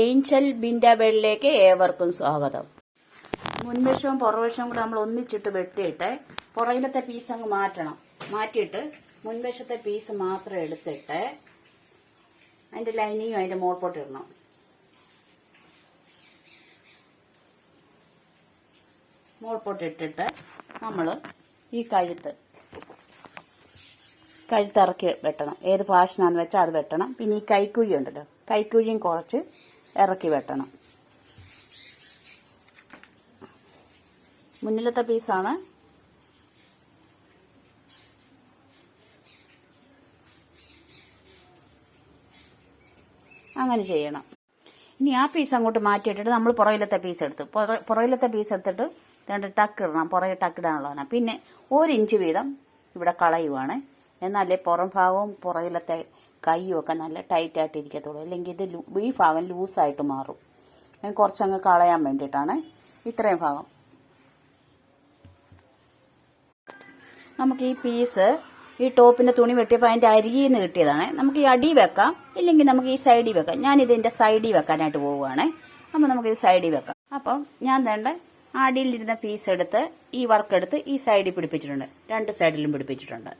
Angel ബിൻ്റെ വേൾഡിലേക്ക് ഏവർക്കും സ്വാഗതം. മുൻവശവും പുറവശവും കൂടെ നമ്മൾ ഒന്നിച്ചിട്ട് വെട്ടിയിട്ട് പുറകിലത്തെ പീസ് അങ്ങ് മാറ്റിയിട്ട് മുൻവശത്തെ പീസ് മാത്രം എടുത്തിട്ട് അതിന്റെ ലൈനിങ്ങും അതിന്റെ മോൾപോട്ട് ഇടണം. മോൾപോട്ട് ഇട്ടിട്ട് നമ്മൾ ഈ കഴുത്തിറക്കി വെട്ടണം. ഏത് ഫാഷനാന്ന് വെച്ചാൽ അത് വെട്ടണം. പിന്നെ ഈ കൈക്കുഴി ഉണ്ടല്ലോ, കൈക്കുഴിയും കുറച്ച് ഇറക്കി വെട്ടണം. മുന്നിലത്തെ പീസാണ്. അങ്ങനെ ചെയ്യണം. ഇനി ആ പീസ് അങ്ങോട്ട് മാറ്റിയിട്ടിട്ട് നമ്മൾ പുറകിലത്തെ പീസ് എടുത്തിട്ട് രണ്ട് ടക്ക് ഇടണം. പുറകെ ടക്ക് ഇടാനുള്ളതാണ്. പിന്നെ 1 ഇഞ്ച് വീതം ഇവിടെ കളയുവാണ്. എന്നാലേ പുറം ഭാഗവും പുറകിലത്തെ കൈയും ഒക്കെ നല്ല ടൈറ്റായിട്ട് ഇരിക്കത്തുള്ളൂ. അല്ലെങ്കിൽ ഇത് ഈ ഭാഗം ലൂസായിട്ട് മാറും. കുറച്ചങ്ങ് കളയാൻ വേണ്ടിയിട്ടാണ് ഇത്രയും ഭാഗം. നമുക്ക് ഈ പീസ് ഈ ടോപ്പിന്റെ തുണി വെട്ടിയപ്പോൾ അതിന്റെ അരിയിൽ നിന്ന് കിട്ടിയതാണ്. നമുക്ക് ഈ അടി വെക്കാം, ഇല്ലെങ്കിൽ നമുക്ക് ഈ സൈഡിൽ വെക്കാം. ഞാനിതിന്റെ സൈഡിൽ വെക്കാനായിട്ട് പോവുകയാണ്. അപ്പം നമുക്കിത് സൈഡിൽ വെക്കാം. അപ്പം ഞാൻ വേണ്ട അടിയിലിരുന്ന പീസ് എടുത്ത് ഈ വർക്ക് എടുത്ത് ഈ സൈഡിൽ പിടിപ്പിച്ചിട്ടുണ്ട്. 2 സൈഡിലും പിടിപ്പിച്ചിട്ടുണ്ട്.